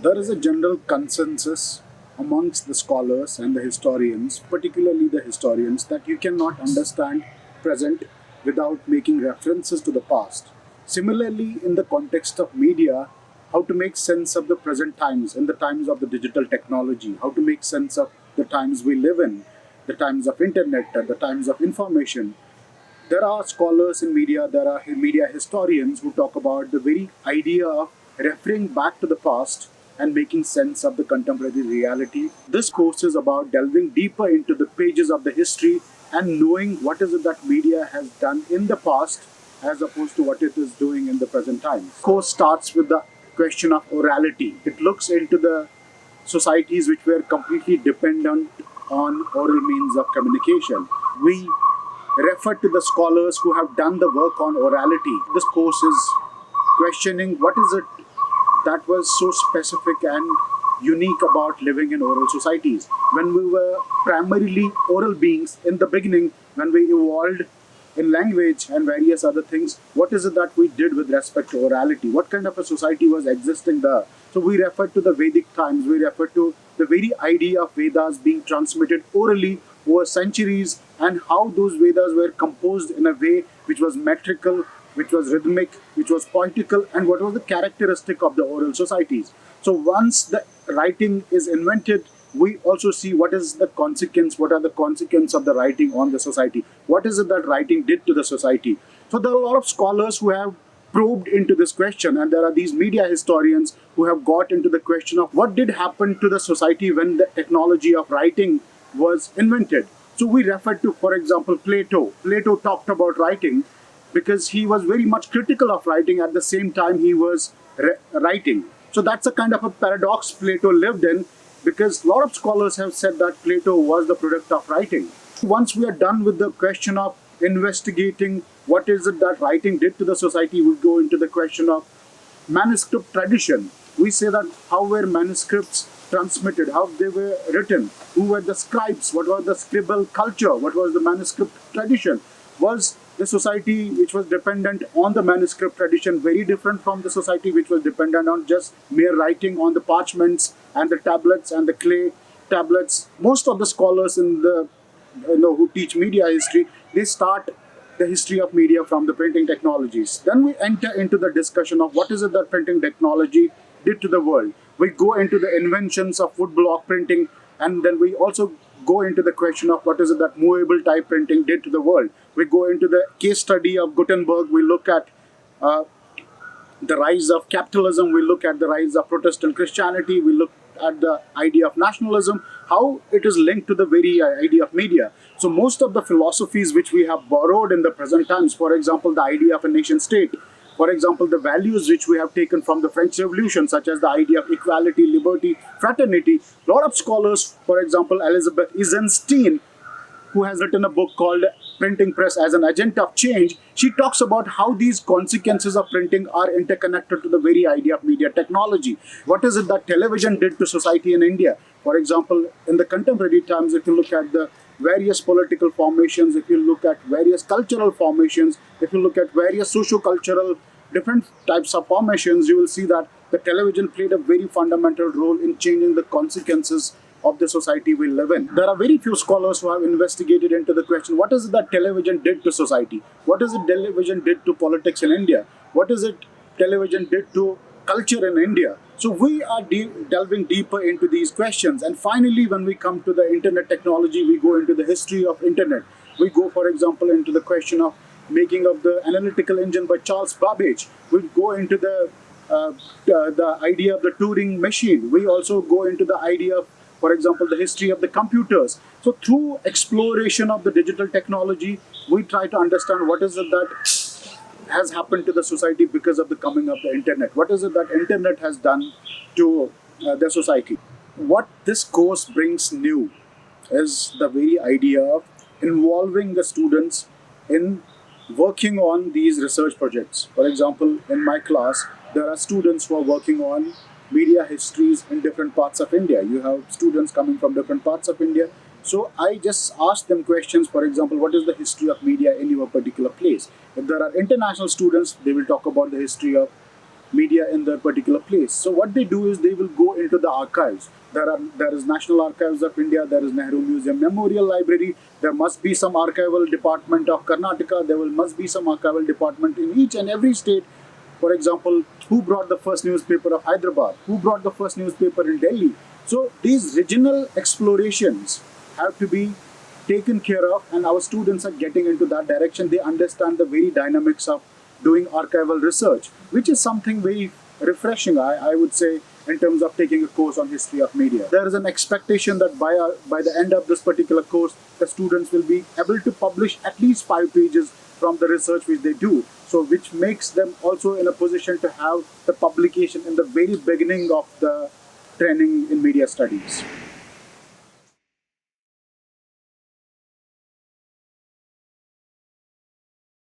There is a general consensus amongst the scholars and the historians, particularly the historians, that you cannot understand present without making references to the past. Similarly, in the context of media, how to make sense of the present times, in the times of the digital technology, how to make sense of the times we live in, the times of internet, the times of information. There are scholars in media, there are media historians who talk about the very idea of referring back to the past and making sense of the contemporary reality. This course is about delving deeper into the pages of the history and knowing what is it that media has done in the past as opposed to what it is doing in the present time. The course starts with the question of orality. It looks into the societies which were completely dependent on oral means of communication. We refer to the scholars who have done the work on orality. This course is questioning what is it that was so specific and unique about living in oral societies. When we were primarily oral beings in the beginning, when we evolved in language and various other things, what is it that we did with respect to orality? What kind of a society was existing there? So we refer to the Vedic times, we refer to the very idea of Vedas being transmitted orally over centuries and how those Vedas were composed in a way which was metrical, which was rhythmic, which was poetical, and what was the characteristic of the oral societies. So once the writing is invented, we also see what is the consequence, what are the consequences of the writing on the society. What is it that writing did to the society? So there are a lot of scholars who have probed into this question, and there are these media historians who have got into the question of what did happen to the society when the technology of writing was invented. So we refer to, for example, Plato. Plato talked about writing because he was very much critical of writing at the same time he was writing. So that's a kind of a paradox Plato lived in, because a lot of scholars have said that Plato was the product of writing. Once we are done with the question of investigating what is it that writing did to the society, we go into the question of manuscript tradition. We say that how were manuscripts transmitted, how they were written, who were the scribes, what was the scribal culture, what was the manuscript tradition. Was the society which was dependent on the manuscript tradition very different from the society which was dependent on just mere writing on the parchments and the tablets and the clay tablets? Most of the scholars in the who teach media history, they start the history of media from the printing technologies. Then we enter into the discussion of what is it that printing technology did to the world. We go into the inventions of wood block printing, and then we also go into the question of what is it that movable type printing did to the world. We go into the case study of Gutenberg. We look at uh, the rise of capitalism, we look at the rise of Protestant Christianity, we look at the idea of nationalism, how it is linked to the very idea of media. So most of the philosophies which we have borrowed in the present times, for example, the idea of a nation state, for example, the values which we have taken from the French Revolution, such as the idea of equality, liberty, fraternity, a lot of scholars, for example, Elizabeth Eisenstein, who has written a book called Printing Press as an Agent of Change, she talks about how these consequences of printing are interconnected to the very idea of media technology. What is it that television did to society in India? For example, in the contemporary times, if you look at the various political formations, if you look at various cultural formations, if you look at various socio-cultural different types of formations, you will see that the television played a very fundamental role in changing the consequences of the society we live in. There are very few scholars who have investigated into the question, what is it that television did to society? What is it television did to politics in India? What is it television did to culture in India? So we are delving deeper into these questions. And finally, when we come to the internet technology, we go into the history of internet. We go, for example, into the question of making of the analytical engine by Charles Babbage. We go into the idea of the Turing machine. We also go into the idea of, for example, the history of the computers. So through exploration of the digital technology, we try to understand what is it that has happened to the society because of the coming of the internet. What is it that internet has done to the society? What this course brings new is the very idea of involving the students in working on these research projects. For example, in my class, there are students who are working on media histories in different parts of India. You have students coming from different parts of India. So I just ask them questions. For example, what is the history of media in your particular place? If there are international students, they will talk about the history of media in their particular place. So what they do is they will go into the archives. There is National Archives of India, there is Nehru Museum Memorial Library, there must be some archival department of Karnataka, must be some archival department in each and every state. For example, who brought the first newspaper of Hyderabad? Who brought the first newspaper in Delhi? So these regional explorations have to be taken care of, and our students are getting into that direction. They understand the very dynamics of doing archival research, which is something very refreshing, I would say, in terms of taking a course on history of media. There is an expectation that by the end of this particular course, the students will be able to publish at least 5 pages from the research which they do. So which makes them also in a position to have the publication in the very beginning of the training in media studies.